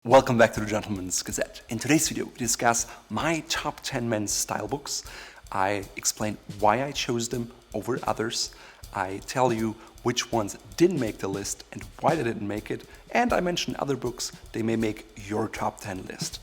Welcome back to the Gentleman's Gazette. In today's video, we discuss my top 10 men's style books. I explain why I chose them over others. I tell you which ones didn't make the list and why they didn't make it. And I mention other books they may make your top 10 list.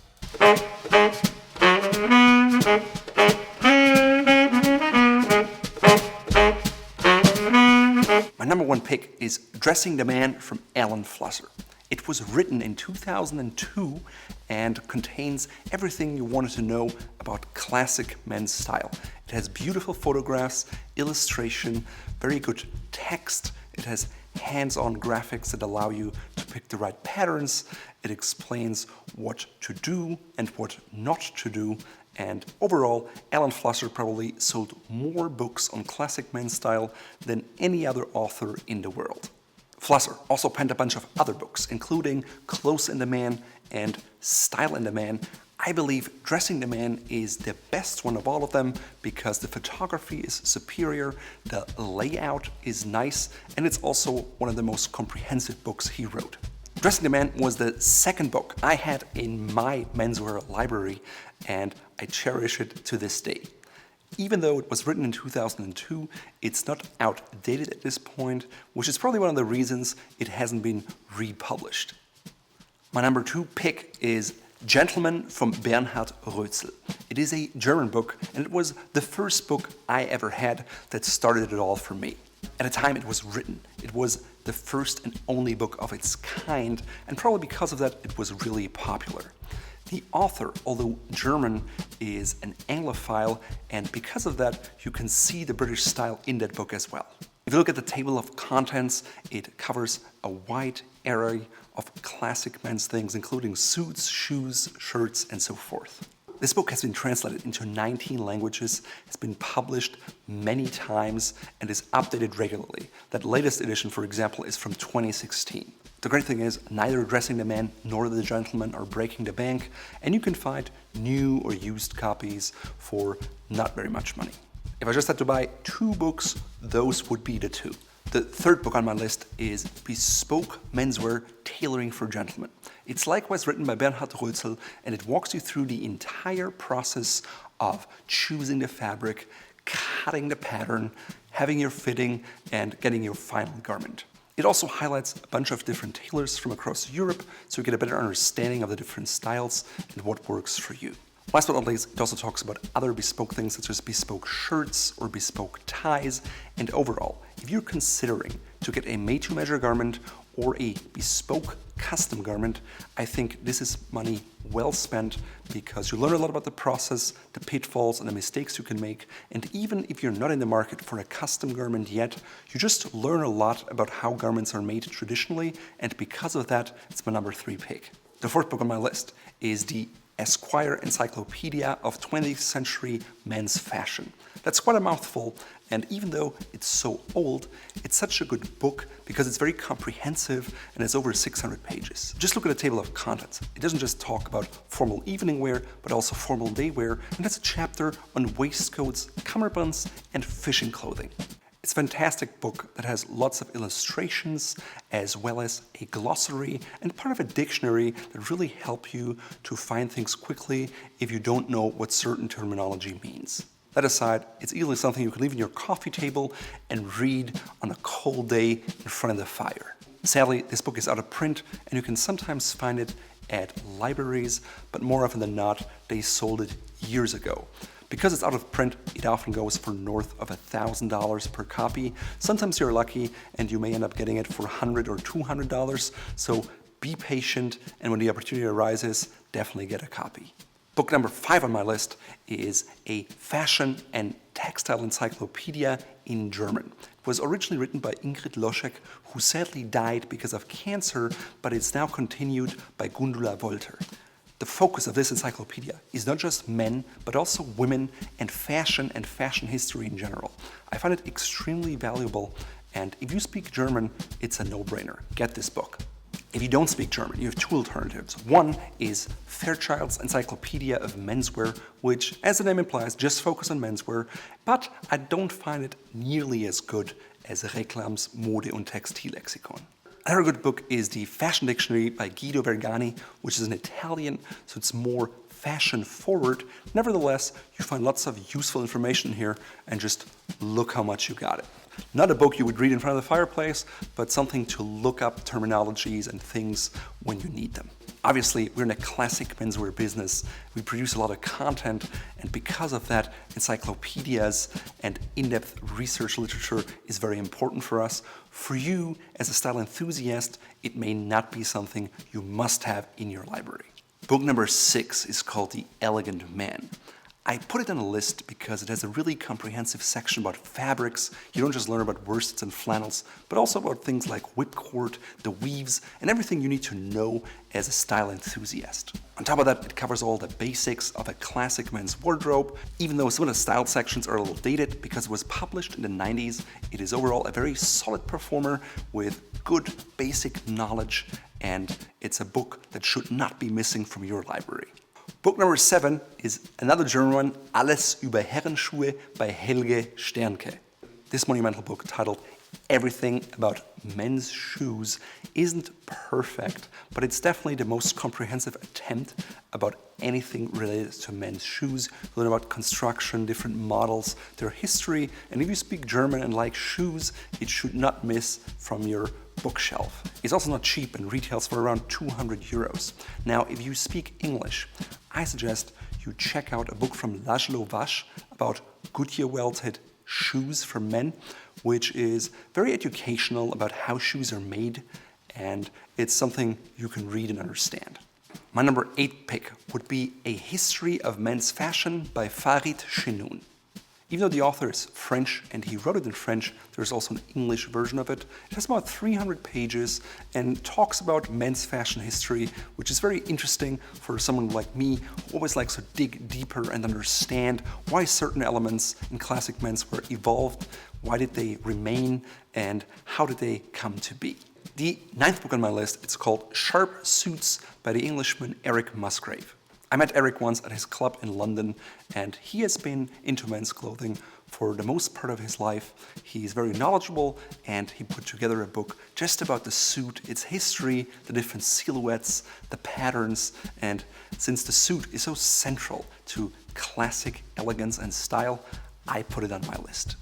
My number one pick is Dressing the Man from Alan Flusser. It was written in 2002 and contains everything you wanted to know about classic men's style. It has beautiful photographs, illustration, very good text. It has hands-on graphics that allow you to pick the right patterns. It explains what to do and what not to do. And overall, Alan Flusser probably sold more books on classic men's style than any other author in the world. Flusser also penned a bunch of other books, including Clothes in the Man and Style in the Man. I believe Dressing the Man is the best one of all of them because the photography is superior, the layout is nice, and it's also one of the most comprehensive books he wrote. Dressing the Man was the second book I had in my menswear library, and I cherish it to this day. Even though it was written in 2002, it's not outdated at this point, which is probably one of the reasons it hasn't been republished. My number two pick is Gentlemen from Bernhard Roetzel. It is a German book, and it was the first book I ever had that started it all for me. At the time it was written, it was the first and only book of its kind, and probably because of that it was really popular. The author, although German, is an Anglophile, and because of that, you can see the British style in that book as well. If you look at the table of contents, it covers a wide array of classic men's things, including suits, shoes, shirts, and so forth. This book has been translated into 19 languages, has been published many times, and is updated regularly. That latest edition, for example, is from 2016. The great thing is, neither Dressing the Man nor The Gentleman are breaking the bank, and you can find new or used copies for not very much money. If I just had to buy two books, those would be the two. The third book on my list is Bespoke Menswear, Tailoring for Gentlemen. It's likewise written by Bernhard Roetzel, and it walks you through the entire process of choosing the fabric, cutting the pattern, having your fitting, and getting your final garment. It also highlights a bunch of different tailors from across Europe, so you get a better understanding of the different styles and what works for you. Last but not least, it also talks about other bespoke things such as bespoke shirts or bespoke ties. And overall, if you're considering to get a made-to-measure garment or a bespoke custom garment, I think this is money well spent because you learn a lot about the process, the pitfalls and the mistakes you can make. And even if you're not in the market for a custom garment yet, you just learn a lot about how garments are made traditionally. And because of that, it's my number three pick. The fourth book on my list is the Esquire Encyclopedia of 20th Century Men's Fashion. That's quite a mouthful, and even though it's so old, it's such a good book because it's very comprehensive and it's over 600 pages. Just look at the table of contents. It doesn't just talk about formal evening wear, but also formal day wear, and that's a chapter on waistcoats, cummerbunds, and fishing clothing. It's a fantastic book that has lots of illustrations as well as a glossary and part of a dictionary that really help you to find things quickly if you don't know what certain terminology means. That aside, it's easily something you can leave on your coffee table and read on a cold day in front of the fire. Sadly, this book is out of print and you can sometimes find it at libraries, but more often than not, they sold it years ago. Because it's out of print, it often goes for north of $1,000 per copy. Sometimes you're lucky and you may end up getting it for $100 or $200. So be patient, and when the opportunity arises, definitely get a copy. Book number 5 on my list is a fashion and textile encyclopedia in German. It was originally written by Ingrid Loschek, who sadly died because of cancer, but it's now continued by Gundula Wolter. The focus of this encyclopedia is not just men, but also women and fashion history in general. I find it extremely valuable, and if you speak German, it's a no-brainer. Get this book. If you don't speak German, you have two alternatives. One is Fairchild's Encyclopedia of Menswear, which, as the name implies, just focuses on menswear, but I don't find it nearly as good as Reklam's Mode- und Textillexikon. Another good book is the Fashion Dictionary by Guido Vergani, which is an Italian, so it's more fashion forward. Nevertheless, you find lots of useful information here, and just look how much you got it. Not a book you would read in front of the fireplace, but something to look up terminologies and things when you need them. Obviously, we're in a classic menswear business. We produce a lot of content, and because of that, encyclopedias and in-depth research literature is very important for us. For you, as a style enthusiast, it may not be something you must have in your library. Book number 6 is called The Elegant Man. I put it on a list because it has a really comprehensive section about fabrics. You don't just learn about worsteds and flannels, but also about things like whipcord, the weaves, and everything you need to know as a style enthusiast. On top of that, it covers all the basics of a classic men's wardrobe. Even though some of the style sections are a little dated because it was published in the 90s, it is overall a very solid performer with good basic knowledge, and it's a book that should not be missing from your library. Book number 7 is another German one, Alles über Herrenschuhe by Helge Sternke. This monumental book, titled Everything About Men's Shoes, isn't perfect, but it's definitely the most comprehensive attempt about anything related to men's shoes. You learn about construction, different models, their history, and if you speak German and like shoes, it should not miss from your bookshelf. It's also not cheap and retails for around 200 euros. Now, if you speak English, I suggest you check out a book from Laszlo Vash about Goodyear welted shoes for men, which is very educational about how shoes are made, and it's something you can read and understand. My number 8 pick would be A History of Men's Fashion by Farid Chenoun. Even though the author is French and he wrote it in French, there's also an English version of it. It has about 300 pages and talks about men's fashion history, which is very interesting for someone like me who always likes to dig deeper and understand why certain elements in classic menswear evolved, why did they remain, and how did they come to be. The 9th book on my list, it's called Sharp Suits by the Englishman Eric Musgrave. I met Eric once at his club in London, and he has been into men's clothing for the most part of his life. He's very knowledgeable, and he put together a book just about the suit, its history, the different silhouettes, the patterns, and since the suit is so central to classic elegance and style, I put it on my list.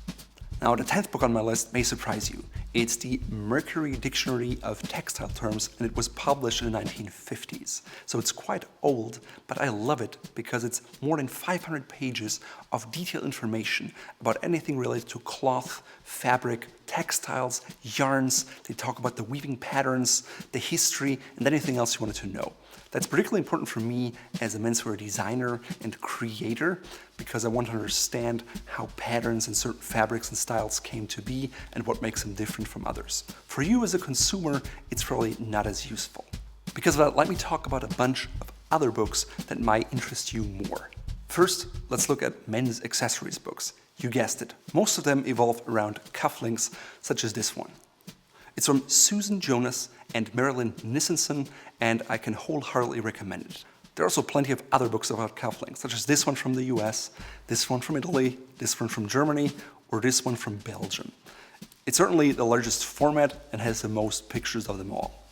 Now, the 10th book on my list may surprise you. It's the Mercury Dictionary of Textile Terms, and it was published in the 1950s. So it's quite old, but I love it because it's more than 500 pages of detailed information about anything related to cloth, fabric, textiles, yarns. They talk about the weaving patterns, the history, and anything else you wanted to know. That's particularly important for me as a menswear designer and creator because I want to understand how patterns and certain fabrics and styles came to be and what makes them different from others. For you as a consumer, it's probably not as useful. Because of that, let me talk about a bunch of other books that might interest you more. First, let's look at men's accessories books. You guessed it, most of them evolve around cufflinks, such as this one. It's from Susan Jonas and Marilyn Nissenson, and I can wholeheartedly recommend it. There are also plenty of other books about cufflinks, such as this one from the US, this one from Italy, this one from Germany, or this one from Belgium. It's certainly the largest format and has the most pictures of them all.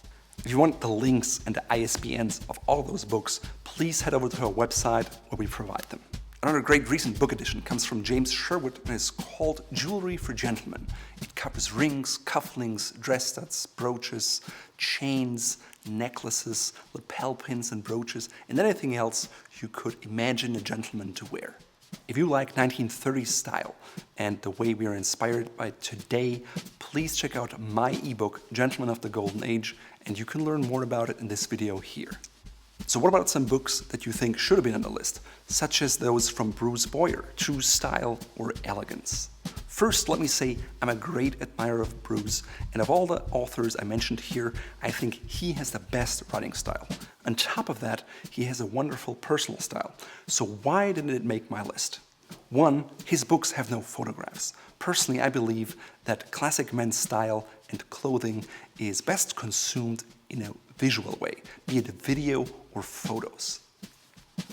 If you want the links and the ISBNs of all of those books, please head over to our website where we provide them. Another great recent book edition comes from James Sherwood and is called Jewelry for Gentlemen. It covers rings, cufflinks, dress studs, brooches, chains, necklaces, lapel pins and brooches, and anything else you could imagine a gentleman to wear. If you like 1930s style and the way we are inspired by today, please check out my ebook, Gentlemen of the Golden Age, and you can learn more about it in this video here. So what about some books that you think should have been on the list, such as those from Bruce Boyer, True Style or Elegance? First, let me say I'm a great admirer of Bruce, and of all the authors I mentioned here, I think he has the best writing style. On top of that, he has a wonderful personal style. So why didn't it make my list? One, his books have no photographs. Personally, I believe that classic men's style and clothing is best consumed in a visual way, be it video or photos.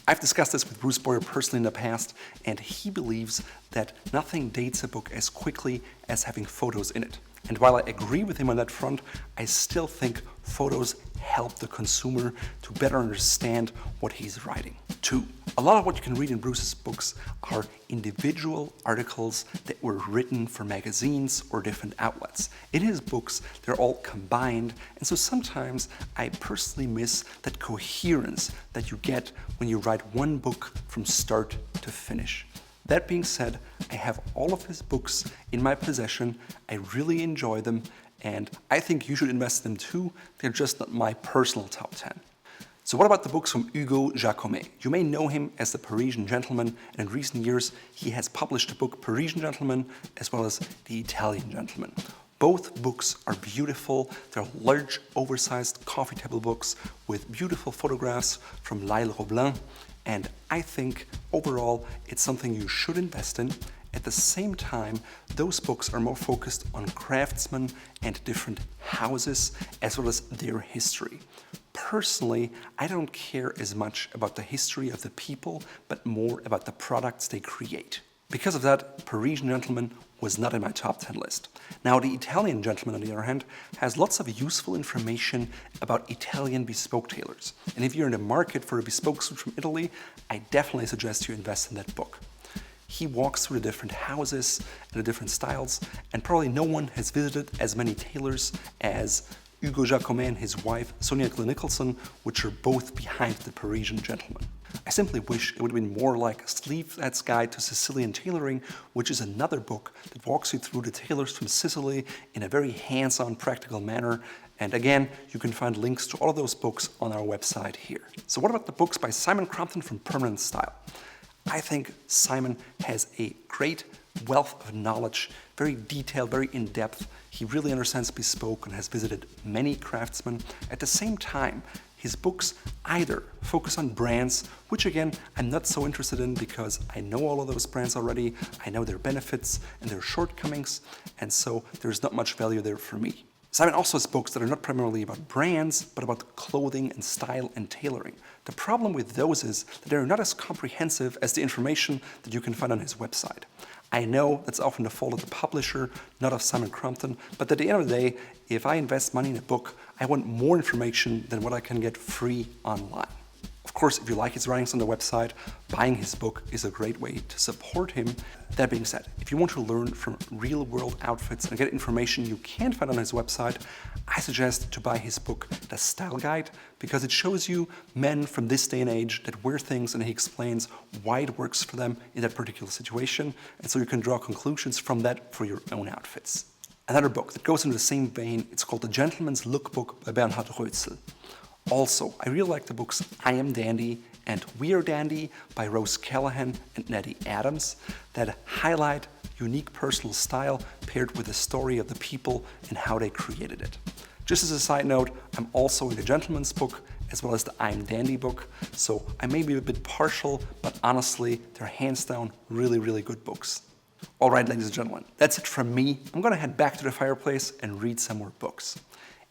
I've discussed this with Bruce Boyer personally in the past, and he believes that nothing dates a book as quickly as having photos in it. And while I agree with him on that front, I still think photos help the consumer to better understand what he's writing. 2. A lot of what you can read in Bruce's books are individual articles that were written for magazines or different outlets. In his books, they're all combined, and so sometimes I personally miss that coherence that you get when you write one book from start to finish. That being said, I have all of his books in my possession. I really enjoy them, and I think you should invest in them too. They're just not my personal top 10. So what about the books from Hugo Jaco Mestre? You may know him as the Parisian Gentleman, and in recent years he has published a book, Parisian Gentleman, as well as The Italian Gentleman. Both books are beautiful. They're large, oversized coffee table books with beautiful photographs from Lyle Roblin, and I think overall it's something you should invest in. At the same time, those books are more focused on craftsmen and different houses, as well as their history. Personally, I don't care as much about the history of the people, but more about the products they create. Because of that, Parisian Gentleman was not in my top 10 list. Now, The Italian Gentleman, on the other hand, has lots of useful information about Italian bespoke tailors. And if you're in the market for a bespoke suit from Italy, I definitely suggest you invest in that book. He walks through the different houses and the different styles, and probably no one has visited as many tailors as Hugo Jaco Mestre and his wife, Sonia Nicholson, which are both behind The Parisian Gentleman. I simply wish it would have been more like Sleevehead's Guide to Sicilian Tailoring, which is another book that walks you through the tailors from Sicily in a very hands-on, practical manner. And again, you can find links to all of those books on our website here. So what about the books by Simon Crompton from Permanent Style? I think Simon has a great wealth of knowledge, very detailed, very in-depth. He really understands bespoke and has visited many craftsmen. At the same time, his books either focus on brands, which again, I'm not so interested in because I know all of those brands already, I know their benefits and their shortcomings, and so there's not much value there for me. Simon also has books that are not primarily about brands, but about clothing and style and tailoring. The problem with those is that they're not as comprehensive as the information that you can find on his website. I know that's often the fault of the publisher, not of Simon Crompton, but at the end of the day, if I invest money in a book, I want more information than what I can get free online. Of course, if you like his writings on the website, buying his book is a great way to support him. That being said, if you want to learn from real-world outfits and get information you can't find on his website, I suggest to buy his book, The Style Guide, because it shows you men from this day and age that wear things, and he explains why it works for them in that particular situation, and so you can draw conclusions from that for your own outfits. Another book that goes into the same vein, it's called The Gentleman's Lookbook by Bernhard Roetzel. Also, I really like the books I Am Dandy and We Are Dandy by Rose Callahan and Nettie Adams that highlight unique personal style paired with the story of the people and how they created it. Just as a side note, I'm also in the Gentleman's book as well as the I Am Dandy book, so I may be a bit partial, but honestly, they're hands down really, really good books. All right, ladies and gentlemen, that's it from me. I'm gonna head back to the fireplace and read some more books.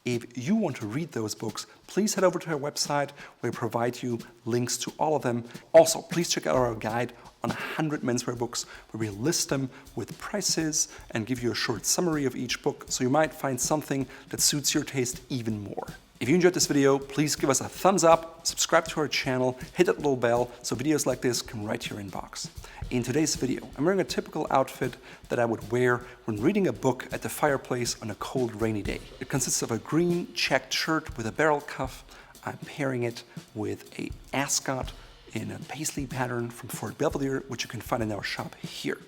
If you want to read those books, please head over to our website where we provide you links to all of them. Also, please check out our guide on 100 menswear books where we list them with prices and give you a short summary of each book, so you might find something that suits your taste even more. If you enjoyed this video, please give us a thumbs up, subscribe to our channel, hit that little bell so videos like this come right to your inbox. In today's video, I'm wearing a typical outfit that I would wear when reading a book at the fireplace on a cold, rainy day. It consists of a green checked shirt with a barrel cuff. I'm pairing it with an ascot in a paisley pattern from Fort Belvedere, which you can find in our shop here.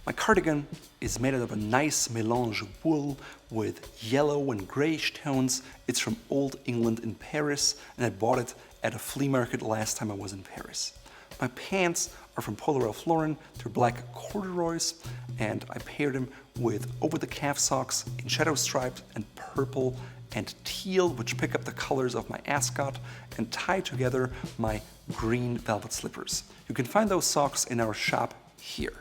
My cardigan is made out of a nice melange wool with yellow and grayish tones. It's from Old England in Paris, and I bought it at a flea market last time I was in Paris. My pants are from Polo Ralph Lauren. They're black corduroys, and I paired them with over-the-calf socks in shadow stripes and purple and teal, which pick up the colors of my ascot, and tie together my green velvet slippers. You can find those socks in our shop here.